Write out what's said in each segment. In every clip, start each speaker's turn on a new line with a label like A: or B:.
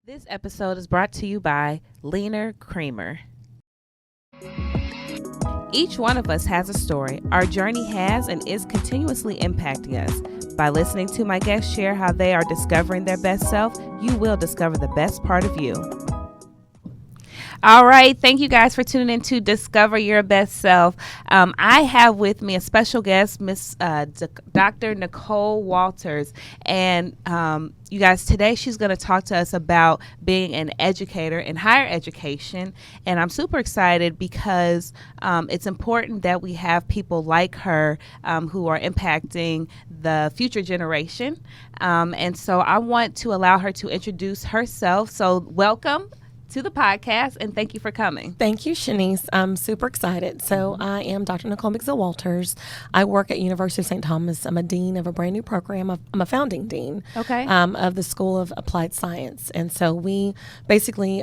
A: This episode is brought to you by Leaner Creamer. Each one of us has a story. Our journey has and is continuously impacting us. By listening to my guests share how they are discovering their best self, you will discover the best part of you. All right. Thank you guys for tuning in to Discover Your Best Self. I have with me a special guest, Miss Dr. Nicole Walters. And you guys, today she's going to talk to us about being an educator in higher education. And I'm super excited because it's important that we have people like her who are impacting the future generation. And so I want to allow her to introduce herself. So welcome to the podcast, and thank you for coming.
B: Thank you, Shanice. I'm super excited. So I am Dr. Nicole Walters. I work at University of St. Thomas. I'm a dean of a brand new program. I'm a founding dean of the School of Applied Science. And so we basically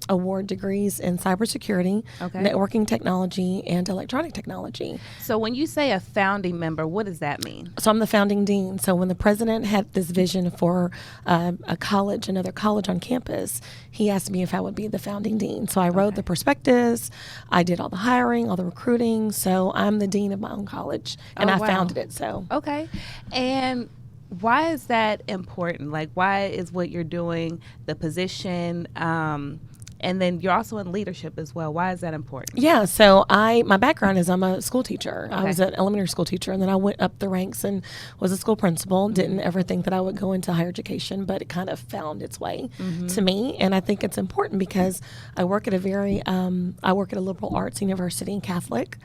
B: award degrees in cybersecurity, networking technology, and electronic technology.
A: So when you say a founding member, what does that mean?
B: So I'm the founding dean. So when the president had this vision for a college, another college on campus, he asked me if I would be the founding dean. So I wrote the prospectus, I did all the hiring, all the recruiting. So I'm the dean of my own college, and I founded it. So
A: And why is that important? Like, why is what you're doing, the position, and then you're also in leadership as well. Why is that important?
B: Yeah, so my background is I'm a school teacher. I was an elementary school teacher, and then I went up the ranks and was a school principal. Didn't ever think that I would go into higher education, but it kind of found its way to me. And I think it's important because I work at a liberal arts university in Catholic,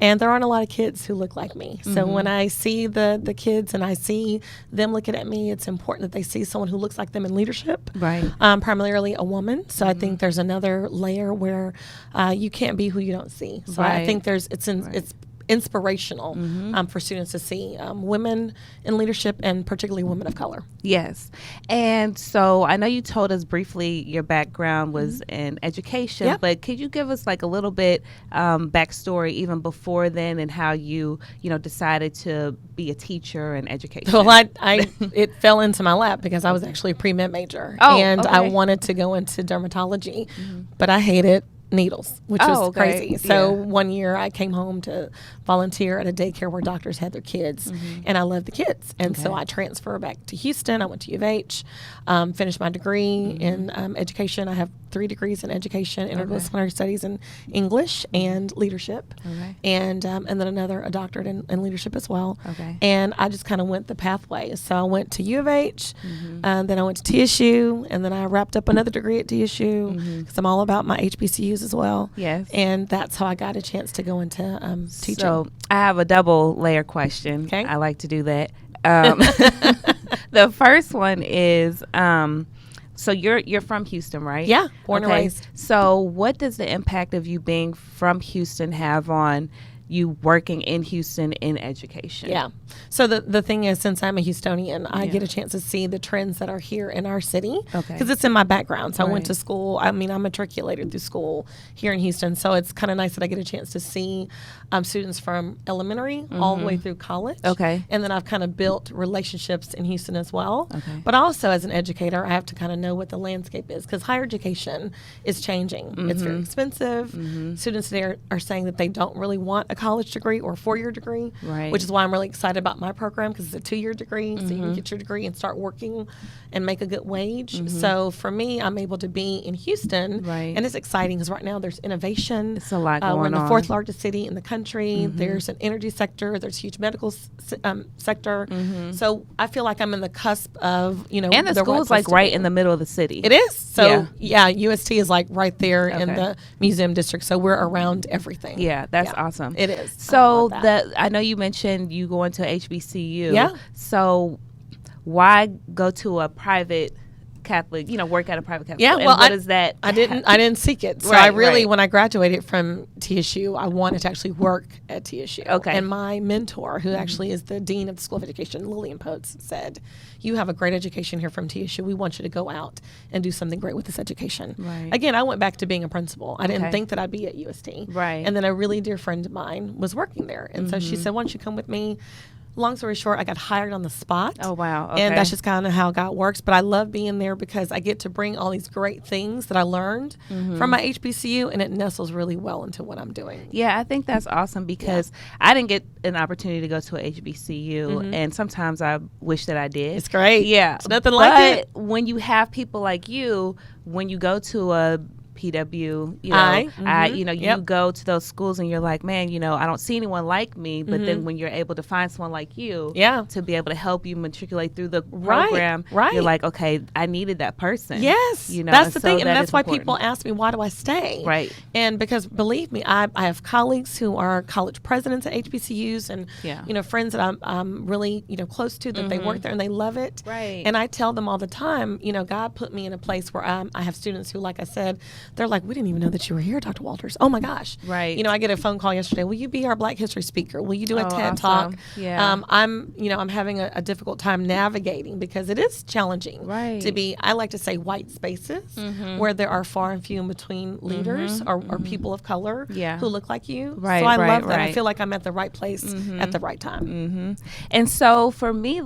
B: and there aren't a lot of kids who look like me. So when I see the kids and I see them looking at me, it's important that they see someone who looks like them in leadership, primarily a woman. So I think there's another layer where you can't be who you don't see. So I think it's inspirational for students to see women in leadership, and particularly women of color.
A: Yes. And so I know you told us briefly your background was in education, but could you give us like a little bit backstory even before then, and how you decided to be a teacher in education?
B: Well, it fell into my lap because I was actually a pre-med major, I wanted to go into dermatology, but I hated needles, which was crazy. So one year I came home to volunteer at a daycare where doctors had their kids, and I loved the kids. And so I transferred back to Houston. I went to U of H, finished my degree in education. I have 3 degrees in education, interdisciplinary studies in English and leadership, and then a doctorate in leadership as well. And I just kind of went the pathway. So I went to U of H, then I went to TSU, and then I wrapped up another degree at TSU because I'm all about my HBCUs as well.
A: Yes.
B: And that's how I got a chance to go into teaching.
A: So I have a double layer question.
B: Okay.
A: I like to do that. The first one is, so you're from Houston, right?
B: Yeah, born and raised.
A: So what does the impact of you being from Houston have on you working in Houston in education?
B: Yeah. So the thing is, since I'm a Houstonian, I get a chance to see the trends that are here in our city because it's in my background. So I went to school. I matriculated through school here in Houston. So it's kind of nice that I get a chance to see students from elementary all the way through college. And then I've kind of built relationships in Houston as well. But also as an educator, I have to kind of know what the landscape is because higher education is changing. It's very expensive. Students today are saying that they don't really want a college degree or a 4-year degree, which is why I'm really excited about my program because it's a 2-year degree, so you can get your degree and start working and make a good wage. So for me, I'm able to be in Houston, and it's exciting because right now there's innovation.
A: It's a lot going on.
B: We're in the 4th largest city in the country. There's an energy sector. There's a huge medical sector. So I feel like I'm in the cusp of,
A: and the school's like right in the middle of the city.
B: It is. So UST is like right there in the museum district. So we're around everything.
A: Yeah, that's awesome.
B: It is.
A: So I know you mentioned you going to HBCU.
B: Yeah.
A: So why go to a private Catholic, work at a private Catholic?
B: Yeah, well,
A: what is that?
B: I didn't seek it. So I really, when I graduated from TSU, I wanted to actually work at TSU. And my mentor, who actually is the dean of the School of Education, Lillian Potes, said, "You have a great education here from TSU. We want you to go out and do something great with this education." Again, I went back to being a principal. I didn't think that I'd be at UST. And then a really dear friend of mine was working there. And so she said, "Why don't you come with me?" long story short, I got hired on the spot.
A: Oh, wow. Okay.
B: And that's just kind of how God works. But I love being there because I get to bring all these great things that I learned from my HBCU, and it nestles really well into what I'm doing.
A: Yeah, I think that's awesome because I didn't get an opportunity to go to a HBCU, and sometimes I wish that I did.
B: It's great.
A: Yeah.
B: It's nothing like it.
A: But when you have people like you, when you go to a PW, you go to those schools and you're like, man, I don't see anyone like me. But then when you're able to find someone like you to be able to help you matriculate through the program, you're like, okay, I needed that person.
B: Yes, that's the thing. And that's why people ask me, why do I stay?
A: Right.
B: And because believe me, I have colleagues who are college presidents at HBCUs and, friends that I'm really, close to that they work there and they love it.
A: Right.
B: And I tell them all the time, God put me in a place where I have students who, like I said, they're like, we didn't even know that you were here, Dr. Walters. Oh my gosh.
A: Right.
B: I get a phone call yesterday. Will you be our Black History speaker? Will you do a TED Talk?
A: Yeah.
B: I'm having a difficult time navigating because it is challenging to be, I like to say, white spaces where there are far and few in between leaders or people of color who look like you.
A: Right.
B: So I love that. I feel like I'm at the right place at the right time.
A: And so for me,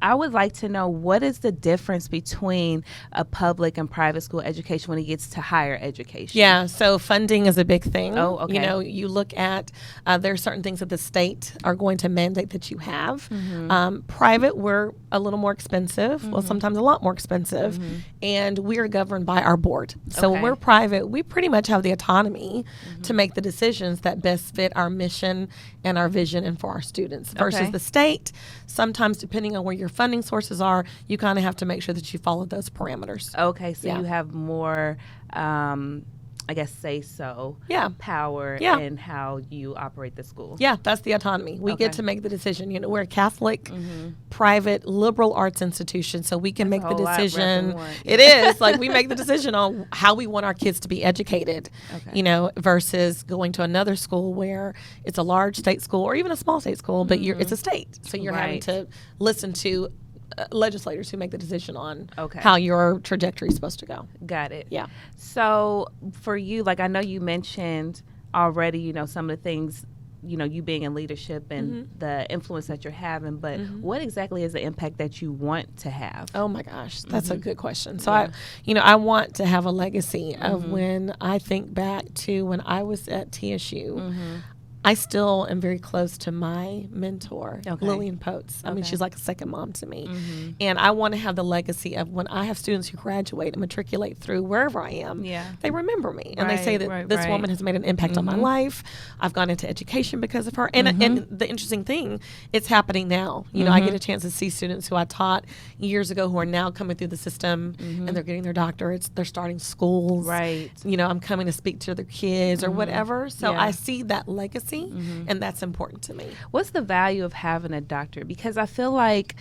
A: I would like to know, what is the difference between a public and private school education when it gets to higher education?
B: Yeah, so funding is a big thing.
A: Oh, okay.
B: You look at, there are certain things that the state are going to mandate that you have. Private, we're a little more expensive, well, sometimes a lot more expensive, and we are governed by our board. So when we're private, we pretty much have the autonomy to make the decisions that best fit our mission and our vision and for our students versus the state. Sometimes, depending on where your funding sources are, you kind of have to make sure that you follow those parameters.
A: Okay, so you have more, power in how you operate the school.
B: Yeah, that's the autonomy. We get to make the decision. We're a Catholic, private, liberal arts institution, so we can make the decision. It is we make the decision on how we want our kids to be educated, versus going to another school where it's a large state school or even a small state school, but it's a state, so you're having to listen to legislators who make the decision on how your trajectory is supposed to go.
A: Got it.
B: Yeah.
A: So for you, I know you mentioned already, some of the things, you being in leadership and the influence that you're having, but what exactly is the impact that you want to have?
B: Oh my gosh, that's a good question. So I want to have a legacy of when I think back to when I was at TSU. I still am very close to my mentor, Lillian Potes. I mean, she's like a second mom to me. And I want to have the legacy of when I have students who graduate and matriculate through wherever I am, they remember me. And they say that this woman has made an impact on my life. I've gone into education because of her. And the interesting thing, it's happening now. I get a chance to see students who I taught years ago who are now coming through the system and they're getting their doctorates. They're starting schools.
A: Right.
B: I'm coming to speak to their kids or whatever. So I see that legacy. And that's important to me.
A: What's the value of having a doctorate? Because I feel like,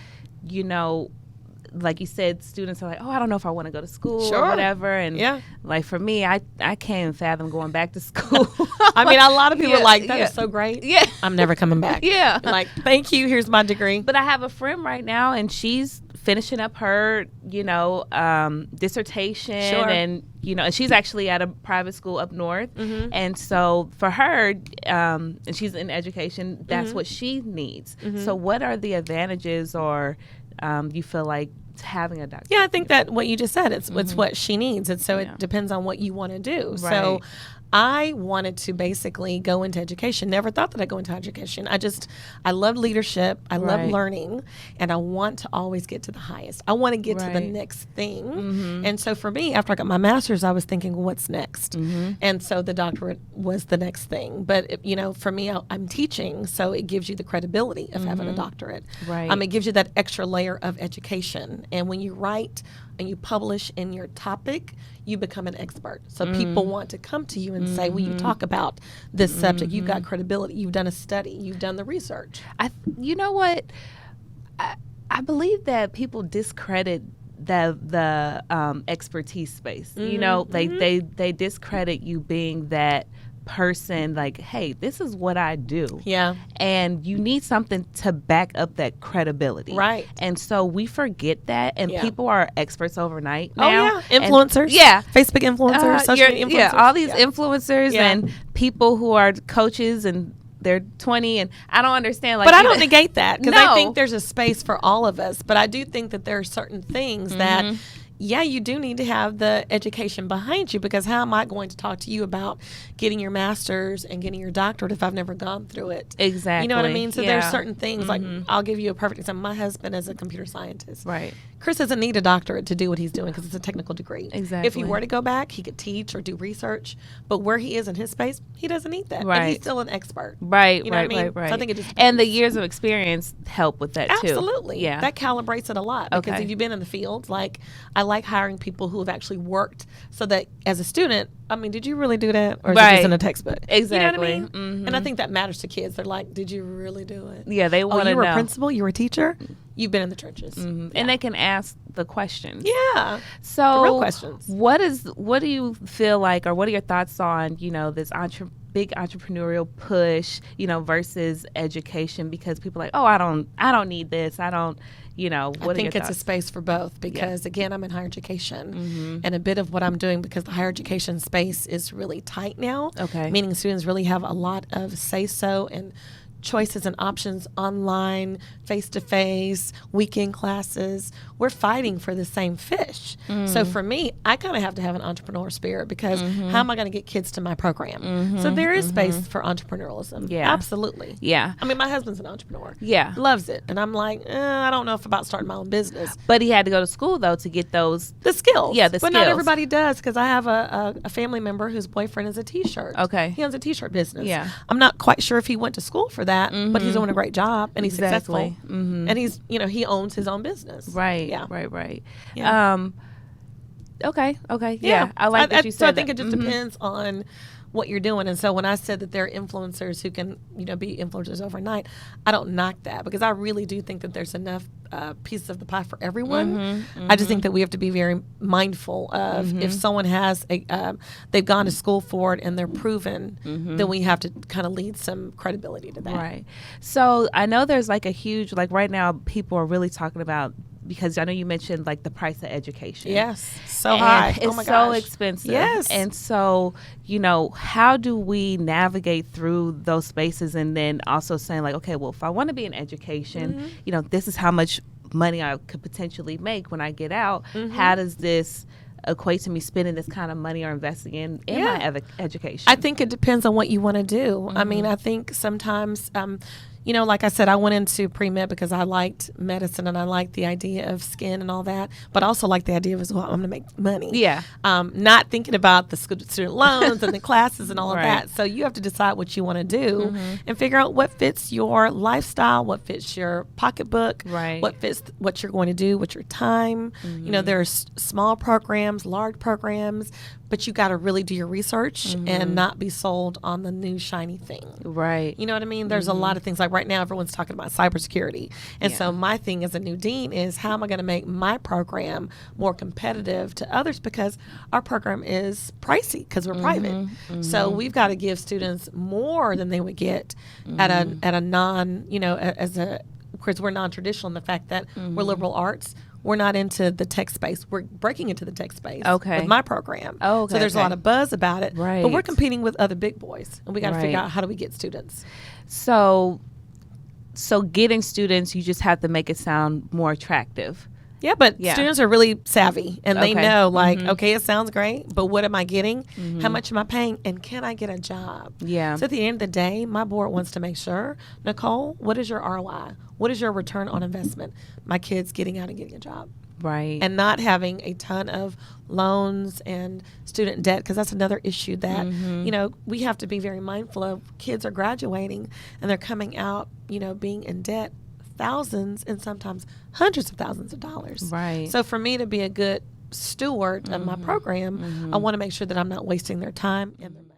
A: like you said, students are like, oh, I don't know if I want to go to school or whatever. And for me, I can't fathom going back to school.
B: I mean, a lot of people are like, that is so great.
A: Yeah.
B: I'm never coming back.
A: Yeah.
B: Like, thank you. Here's my degree.
A: But I have a friend right now and she's finishing up her, dissertation and, and she's actually at a private school up north. And so for her, and she's in education, that's what she needs. So what are the advantages or you feel like having a doctor?
B: Yeah, I think that what you just said, it's what she needs. And so it depends on what you want to do. Right. So I wanted to basically go into education. Never thought that I'd go into education. I love leadership. I love learning. And I want to always get to the highest. I want to get to the next thing. And so for me, after I got my master's, I was thinking, well, what's next? And so the doctorate was the next thing. But, for me, I'm teaching. So it gives you the credibility of having a doctorate.
A: Right.
B: It gives you that extra layer of education. And when you write and you publish in your topic, you become an expert. So people want to come to you and say, will you talk about this subject? You've got credibility. You've done a study. You've done the research.
A: You know what? I believe that people discredit the expertise space. They discredit you being that person, like, hey, this is what I do.
B: Yeah.
A: And you need something to back up that credibility.
B: Right.
A: And so we forget that, and people are experts overnight now.
B: Oh, yeah. Influencers. Facebook influencers, social media influencers.
A: All these influencers and people who are coaches and they're 20, and I don't understand. Like,
B: but I don't negate that, because
A: No.
B: I think there's a space for all of us. But I do think that there are certain things that, yeah, you do need to have the education behind you, because how am I going to talk to you about getting your master's and getting your doctorate if I've never gone through it?
A: Exactly.
B: You know what I mean? So
A: Yeah.
B: there's certain things, like, I'll give you a perfect example. My husband is a computer scientist.
A: Right.
B: Chris doesn't need a doctorate to do what he's doing, because it's a technical degree.
A: Exactly.
B: If he were to go back, he could teach or do research. But where he is in his space, he doesn't need that.
A: Right.
B: And he's still an expert.
A: Right,
B: You know
A: right,
B: what I mean?
A: right.
B: So I think it just
A: and the
B: depends.
A: years of experience help with that too.
B: Absolutely.
A: Yeah.
B: That calibrates it a lot, because
A: Okay.
B: if you've been in the field, like, I like hiring people who have actually worked, so that as a student, I mean, did you really do that? Or is it
A: Right.
B: just in a textbook?
A: Exactly.
B: You know what I mean? And I think that matters to kids. They're like, did you really do it?
A: Yeah, they want to
B: you were
A: know.
B: a principal? You were a teacher? You've been in the trenches.
A: And they can ask the questions.
B: Yeah.
A: So
B: The real questions.
A: What do you feel like, or what are your thoughts on, this big entrepreneurial push, versus education? Because people are like, oh, I don't need this. I don't, what
B: I
A: are
B: think
A: your
B: it's a
A: thoughts?
B: space for both, because again, I'm in higher education, and a bit of what I'm doing, because the higher education space is really tight now.
A: Okay.
B: Meaning students really have a lot of say-so and choices and options online, face-to-face, weekend classes. We're fighting for the same fish. So for me, I kind of have to have an entrepreneur spirit, because how am I going to get kids to my program? So there is space for entrepreneurialism.
A: Yeah.
B: Absolutely.
A: Yeah.
B: I mean, my husband's an entrepreneur.
A: Yeah.
B: Loves it. And I'm like, I don't know if about starting my own business.
A: But he had to go to school though to get those.
B: The skills.
A: Yeah, the
B: but not
A: skills.
B: everybody does, because I have a family member whose boyfriend is a T-shirt.
A: Okay.
B: He owns a T-shirt business.
A: Yeah.
B: I'm not quite sure if he went to school for that, but he's doing a great job, and he's
A: Exactly.
B: successful. And he's, he owns his own business.
A: Right.
B: Yeah.
A: Right.
B: Yeah.
A: Okay. Yeah. I like that you said
B: So I think
A: that.
B: it just depends on what you're doing. And so when I said that there are influencers who can, be influencers overnight, I don't knock that, because I really do think that there's enough pieces of the pie for everyone. I just think that we have to be very mindful of if someone has they've gone to school for it and they're proven, then we have to kind of lead some credibility to that.
A: Right. So I know there's like a huge, like right now people are really talking about, because I know you mentioned like the price of education.
B: Yes. So
A: And
B: high.
A: It's
B: Oh my
A: so
B: gosh.
A: expensive.
B: Yes.
A: And so, how do we navigate through those spaces, and then also saying like, okay, well, if I want to be in education, this is how much money I could potentially make when I get out. How does this equate to me spending this kind of money or investing in my education?
B: I think it depends on what you want to do. I mean, I think sometimes, like I said, I went into pre-med because I liked medicine and I liked the idea of skin and all that, but I also liked the idea of, I'm going to make money.
A: Yeah.
B: Not thinking about the student loans and the classes and all of
A: Right.
B: that. So you have to decide what you want to do and figure out what fits your lifestyle, what fits your pocketbook,
A: Right.
B: what fits what you're going to do with your time. There are small programs, large programs, but you got to really do your research and not be sold on the new shiny thing.
A: Right.
B: You know what I mean? There's a lot of things, like right now everyone's talking about cybersecurity. And so my thing as a new dean is, how am I going to make my program more competitive to others, because our program is pricey because we're private. So we've got to give students more than they would get at a non, because we're non-traditional in the fact that we're liberal arts. We're not into the tech space. We're breaking into the tech space
A: Okay.
B: with my program.
A: Oh, okay,
B: So there's a lot of buzz about it.
A: Right.
B: But we're competing with other big boys, and we got to figure
A: Right.
B: out, how do we get students?
A: So getting students, you just have to make it sound more attractive.
B: Yeah, but
A: Yeah.
B: students are really savvy, and they
A: Okay.
B: know, like, okay, it sounds great, but what am I getting? How much am I paying? And can I get a job?
A: Yeah.
B: So at the end of the day, my board wants to make sure, Nicole, what is your ROI? What is your return on investment? My kids getting out and getting a job.
A: Right.
B: And not having a ton of loans and student debt, because that's another issue that, we have to be very mindful of. Kids are graduating and they're coming out, being in debt, thousands and sometimes hundreds of thousands of dollars.
A: Right.
B: So for me to be a good steward of my program, I want to make sure that I'm not wasting their time and their money.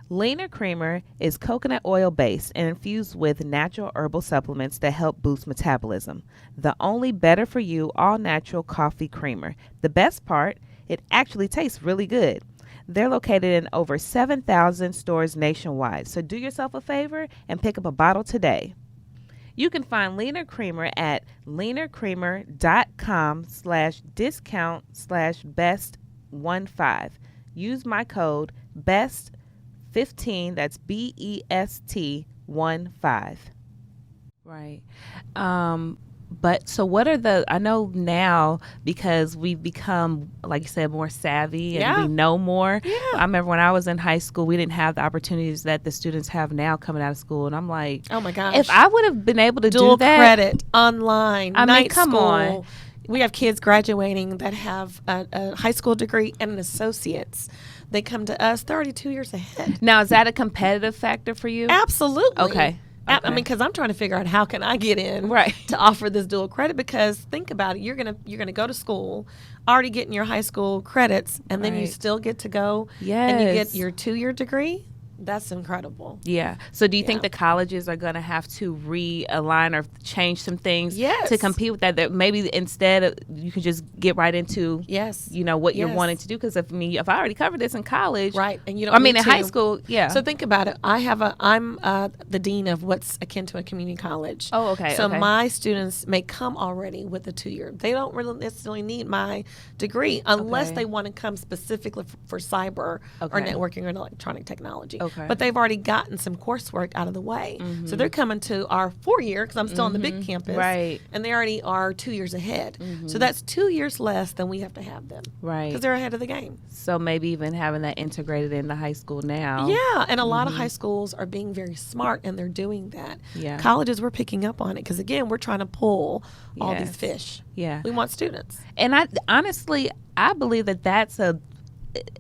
A: Leaner Creamer is coconut oil based and infused with natural herbal supplements that help boost metabolism. The only better for you all natural coffee creamer. The best part, it actually tastes really good. They're located in over 7,000 stores nationwide. So do yourself a favor and pick up a bottle today. You can find Leaner Creamer at leanercreamer.com/discount/best15. Use my code BEST15 BEST15. That's BEST 15. Right. But so what are I know now, because we've become, like you said, more savvy and we know more. Yeah. I remember when I was in high school, we didn't have the opportunities that the students have now coming out of school. And I'm like,
B: oh my gosh,
A: if I would have been able to
B: dual
A: do that.
B: credit, online,
A: I mean,
B: night
A: come
B: school.
A: on.
B: We have kids graduating that have a high school degree and an associate's. They come to us, they're already 2 years ahead.
A: Now, is that a competitive factor for you?
B: Absolutely.
A: Okay.
B: I mean, because I'm trying to figure out how can I get in to offer this dual credit, because think about it, you're gonna go to school, already getting your high school credits, and then you still get to go and you get your 2-year degree. That's incredible.
A: Yeah. So do you think the colleges are going to have to realign or change some things to compete with that? That maybe instead of, you can just get right into what you're wanting to do? Because if I already covered this in college, and you don't. I mean, in high school, So think about it. I'm the dean of what's akin to a community college. Oh, okay.
B: So my students may come already with a 2-year. They don't really necessarily need my degree unless they want to come specifically for cyber or networking or electronic technology. But they've already gotten some coursework out of the way. Mm-hmm. So they're coming to our 4-year, because I'm still on the big campus. Right. And they already are 2 years ahead. Mm-hmm. So that's 2 years less than we have to have them. Right. Because they're ahead of the game.
A: So maybe even having that integrated into high school now.
B: Yeah. And a lot of high schools are being very smart, and they're doing that. Yeah. Colleges, we're picking up on it, because, again, we're trying to pull all these fish. Yeah. We want students.
A: And I believe that's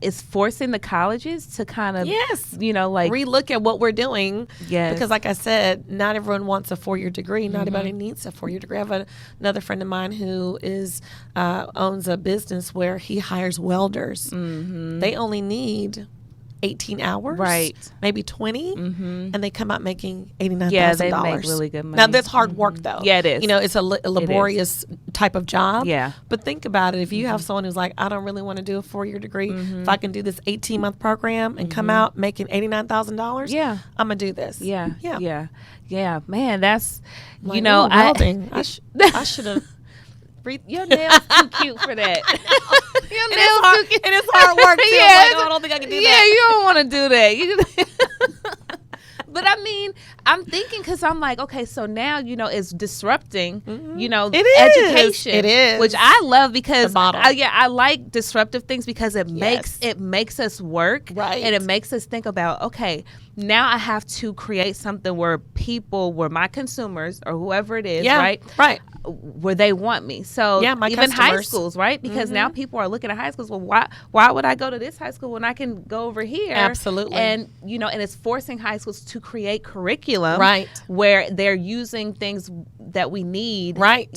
A: is forcing the colleges to kind of,
B: relook at what we're doing. Yes. Because like I said, not everyone wants a 4-year degree. Not everybody needs a 4-year degree. I have another friend of mine who owns a business where he hires welders. Mm-hmm. They only need 18 hours, maybe 20, and they come out making $89,000.
A: Yeah, they make really good money.
B: Now, that's hard work, though.
A: Yeah, it is.
B: It's a laborious type of job. Yeah. But think about it. If you have someone who's like, I don't really want to do a 4-year degree, if I can do this 18-month program and come out making $89,000, I'm going to do this.
A: Yeah. Man, that's,
B: like, welding. I should have.
A: Your nails too cute for that.
B: Your nails too cute. And it's hard work too. I don't think I can do that.
A: Yeah, you don't want to do that. But I mean, I'm thinking, because I'm like, okay, so now, it's disrupting, education.
B: It is.
A: Which I love, because I like disruptive things, because it makes us work. Right. And it makes us think about, okay, now I have to create something where my consumers or whoever it is, right? Where they want me. So
B: my
A: even
B: customers.
A: High schools, right? Because now people are looking at high schools. Well, why would I go to this high school when I can go over here?
B: Absolutely.
A: And and it's forcing high schools to create curriculum, where they're using things that we need, when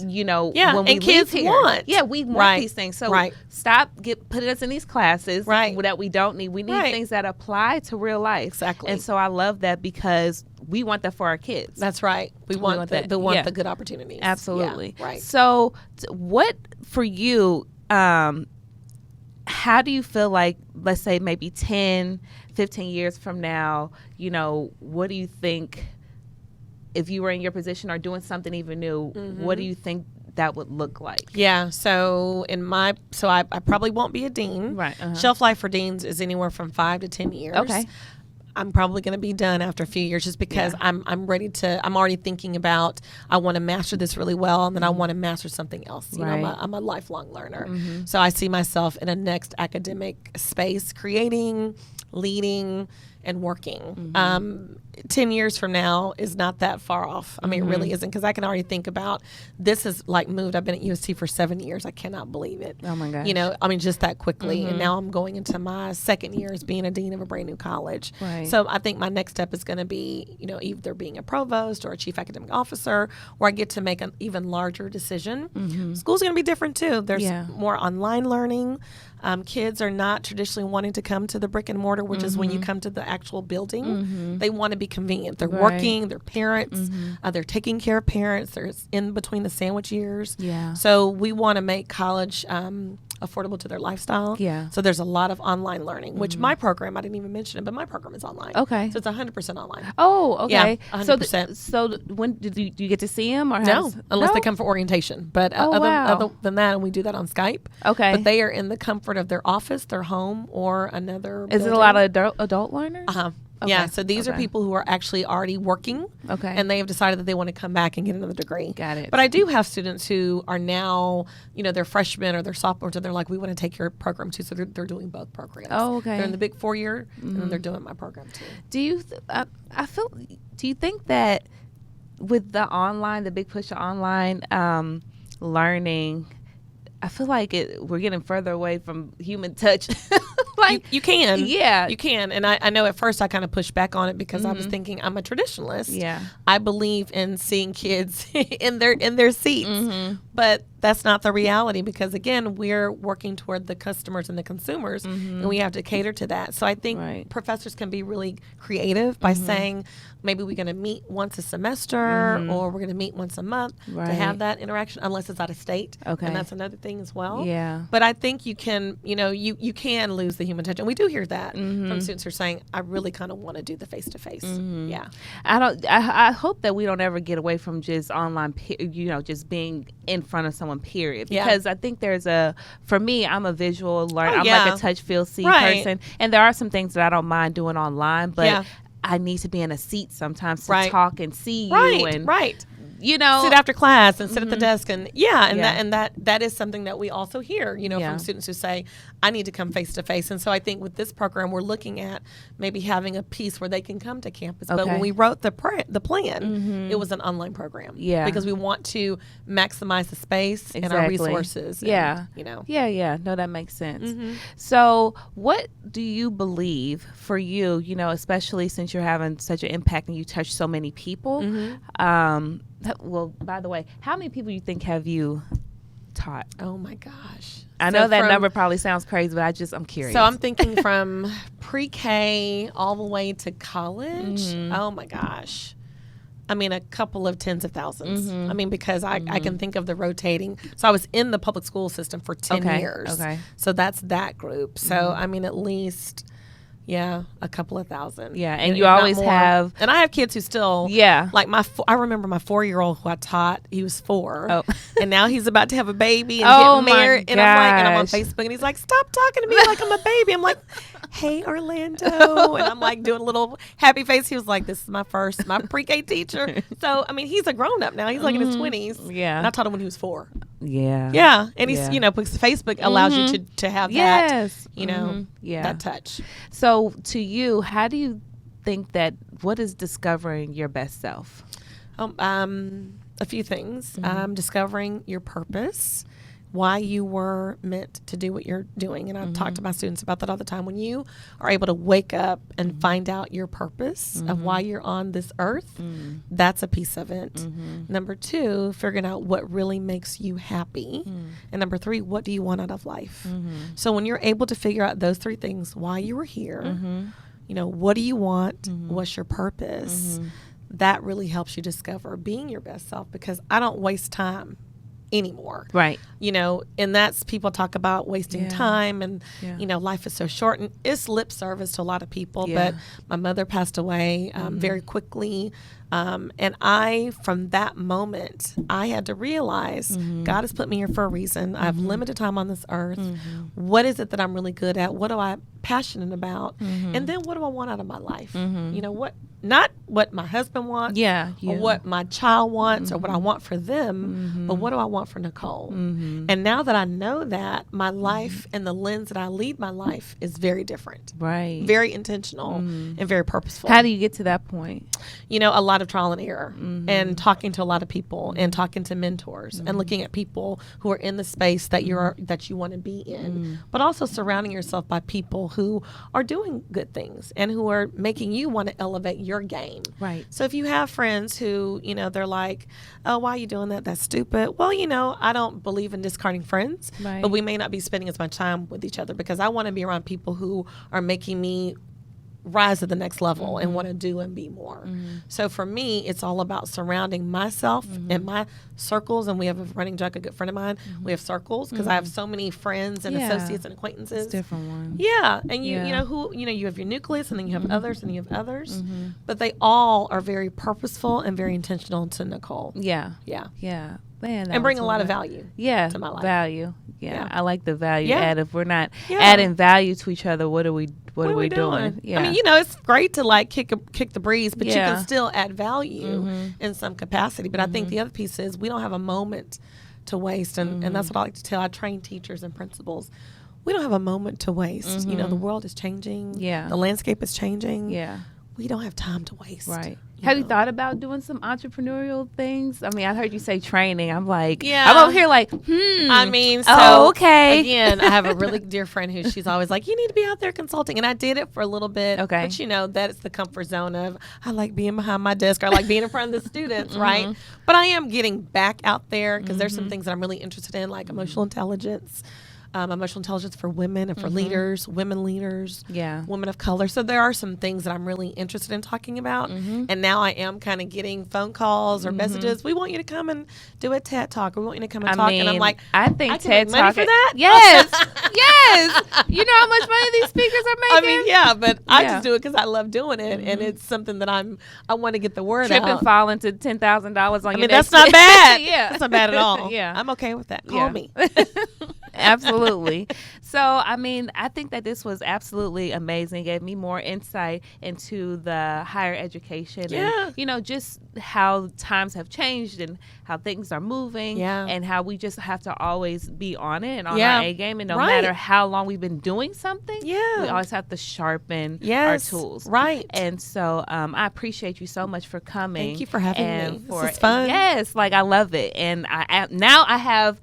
A: we
B: kids
A: leave here.
B: Want.
A: Yeah, we want these things. So stop putting us in these classes that we don't need. We need things that apply to real life.
B: Exactly.
A: And so I love that, because we want that for our kids.
B: That's right. We want the good opportunities.
A: Absolutely.
B: Yeah, right.
A: So what for you, how do you feel like, let's say maybe 10, 15 years from now, what do you think, if you were in your position or doing something even new, what do you think that would look like?
B: Yeah. So I probably won't be a dean. Right. Uh-huh. Shelf life for deans is anywhere from 5 to 10 years. Okay. I'm probably going to be done after a few years, just because I'm already thinking about, I want to master this really well, and then I want to master something else. You know, I'm a lifelong learner. Mm-hmm. So I see myself in a next academic space, creating, leading, and working. 10 years from now is not that far off. I mean, it really isn't, because I can already think about, this has moved. I've been at UST for 7 years. I cannot believe it.
A: Oh my gosh.
B: Just that quickly. And now I'm going into my second year as being a dean of a brand new college. Right. So I think my next step is going to be, either being a provost or a chief academic officer, where I get to make an even larger decision. School's going to be different too. There's more online learning. Kids are not traditionally wanting to come to the brick and mortar, which is when you come to the actual building. They want to be convenient. They're working, they're parents, they're taking care of parents, they're in between the sandwich years. Yeah. So we want to make college affordable to their lifestyle. Yeah. So there's a lot of online learning, which my program, I didn't even mention it, but my program is online. Okay. So it's 100% online.
A: Oh, okay.
B: Yeah, 100%.
A: So when do you get to see them? Or
B: unless they come for orientation. But other than that, and we do that on Skype. Okay. But they are in the comfort of their office, their home, or another building.
A: Is it a lot of adult learners?
B: Uh-huh.
A: Okay.
B: Yeah, so these are people who are actually already working.
A: Okay.
B: And they have decided that they want to come back and get another degree.
A: Got it.
B: But I do have students who are now, they're freshmen or they're sophomores, and they're like, we want to take your program too. So they're doing both programs.
A: Oh, okay.
B: They're in the big 4 year, and then they're doing my program too.
A: Do you think that with the big push of online learning, I feel like we're getting further away from human touch.
B: Like you can.
A: Yeah.
B: You can. And I know at first I kind of pushed back on it because I was thinking I'm a traditionalist.
A: Yeah.
B: I believe in seeing kids in their seats. But that's not the reality because, again, we're working toward the customers and the consumers, and we have to cater to that. So I think professors can be really creative by saying maybe we're going to meet once a semester or we're going to meet once a month to have that interaction, unless it's out of state.
A: Okay.
B: And that's another thing as well.
A: Yeah.
B: But I think you can, you can lose the human touch. And we do hear that from students who are saying, I really kind of want to do the face-to-face. Yeah.
A: I hope that we don't ever get away from just online, just being in front of someone, period. Because I think for me, I'm a visual learner. I'm like a touch, feel, see person. And there are some things that I don't mind doing online, but I need to be in a seat sometimes to talk and see you. And sit
B: after class and sit at the desk and that is something that we also hear from students who say I need to come face to face. And so I think with this program we're looking at maybe having a piece where they can come to campus. But when we wrote the plan, it was an online program because we want to maximize the space and our resources. No, that makes sense. So what do you believe for you, especially since you're having such an impact and you touch so many people, well, by the way, how many people you think have you taught? Oh my gosh.
A: I know that number probably sounds crazy, but I'm curious.
B: So I'm thinking from pre-K all the way to college. Oh my gosh. I mean, a couple of tens of thousands. I mean, because I can think of the rotating. So I was in the public school system for 10 years. Okay. So that's that group. So, I mean, at least... a couple of thousand. Yeah, and you always have... And I have kids who still... Like I remember my 4-year-old who I taught, he was 4. Oh. And now he's about to have a baby and get married. And I'm on Facebook and he's like, stop talking to me like I'm a baby. I'm like, hey, Orlando. And I'm like doing a little happy face. He was like, this is my pre-K teacher. So, I mean, he's a grown-up now. He's like in his 20s. Yeah. And I taught him when he was 4. Yeah. Yeah. And he's, because Facebook allows you to have that, that touch.
A: So to you, how do you think what is discovering your best self?
B: A few things. Discovering your purpose, why you were meant to do what you're doing. And I've talked to my students about that all the time. When you are able to wake up and find out your purpose of why you're on this earth, that's a piece of it. Number 2, figuring out what really makes you happy. And number 3, what do you want out of life? So when you're able to figure out those 3 things, why you were here, what do you want? What's your purpose? That really helps you discover being your best self, because I don't waste time anymore. Right. And that's, people talk about wasting time and, life is so short, and it's lip service to a lot of people. But my mother passed away very quickly. And from that moment, I had to realize God has put me here for a reason. I have limited time on this earth. What is it that I'm really good at? What am I passionate about? And then what do I want out of my life? Not what my husband wants or what my child wants or what I want for them, but what do I want for Nicole? And now that I know that, my life and the lens that I lead my life is very different. Right. Very intentional and very purposeful.
A: How do you get to that point?
B: A lot of trial and error and talking to a lot of people and talking to mentors and looking at people who are in the space that you want to be in, but also surrounding yourself by people who are doing good things and who are making you want to elevate your game. Right. So if you have friends who, they're like, oh, why are you doing that? That's stupid. Well, I don't believe in discarding friends, but we may not be spending as much time with each other, because I want to be around people who are making me rise to the next level and want to do and be more. So for me, it's all about surrounding myself and my circles. And we have a running joke, a good friend of mine, we have circles, because I have so many friends and associates and acquaintances.
A: It's different ones.
B: Yeah. And you have your nucleus, and then you have others, and you have others. But they all are very purposeful and very intentional to Nicole.
A: Yeah. Yeah. Yeah. Man,
B: and bring a lot of value to my life.
A: Value. Yeah, I like the value add. If we're not adding value to each other, what are we doing? Yeah.
B: I mean, it's great to like kick the breeze, but you can still add value in some capacity. But I think the other piece is we don't have a moment to waste, and that's what I like to tell. I train teachers and principals. We don't have a moment to waste. The world is changing. Yeah. The landscape is changing. Yeah. We don't have time to waste.
A: Right. Have you thought about doing some entrepreneurial things? I mean, I heard you say training. I'm like, I'm over here like,
B: I mean, so
A: okay.
B: Again, I have a really dear friend who she's always like, you need to be out there consulting. And I did it for a little bit. Okay. But that's the comfort zone of, I like being behind my desk. Or I like being in front of the students, right? But I am getting back out there because there's some things that I'm really interested in, like emotional intelligence. Emotional intelligence for women and for leaders, women leaders, women of color. So there are some things that I'm really interested in talking about. And now I am kind of getting phone calls or messages. We want you to come and do a TED Talk. We want you to come and talk. And I'm like,
A: I think
B: I
A: TED Talk
B: for that?
A: Yes. Yes. You know how much money these speakers are making?
B: I mean, but I just do it because I love doing it. And it's something that I want to get the word out.
A: Trip and fall into $10,000 on your
B: that's not bad. That's not bad at all. I'm okay with that. Call me.
A: Absolutely. So, I mean, I think that this was absolutely amazing. It gave me more insight into the higher education and, just how times have changed and how things are moving and how we just have to always be on it and on our A game. And no matter how long we've been doing something, we always have to sharpen our tools.
B: Right.
A: And so I appreciate you so much for coming.
B: Thank you for having me. This is fun.
A: Yes, I love it. And now I have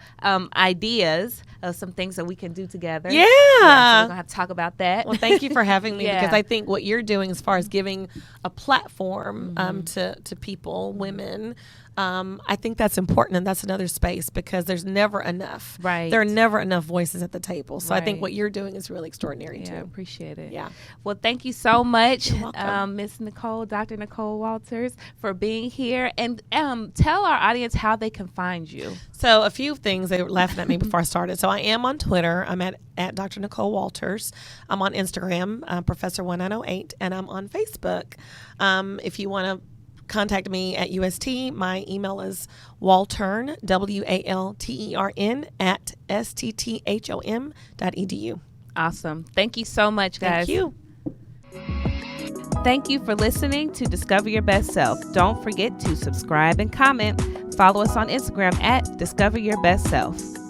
A: ideas of some things that we can do together.
B: Yeah.
A: So we're going to have to talk about that.
B: Well, thank you for having me because I think what you're doing as far as giving a platform to people, women, I think that's important, and that's another space because there's never enough.
A: Right.
B: There are never enough voices at the table. So I think what you're doing is really extraordinary too.
A: I appreciate it.
B: Yeah.
A: Well, thank you so much,
B: You're welcome.
A: Miss Nicole, Dr. Nicole Walters, for being here. And tell our audience how they can find you.
B: So a few things. They were laughing at me before I started. So I am on Twitter. I'm at Dr. Nicole Walters. I'm on Instagram, Professor1908, and I'm on Facebook. If you want to contact me at UST, my email is Waltern, WALTERN @STTHOM.edu.
A: Awesome. Thank you so much, guys.
B: Thank you.
A: Thank you for listening to Discover Your Best Self. Don't forget to subscribe and comment. Follow us on Instagram at Discover Your Best Self.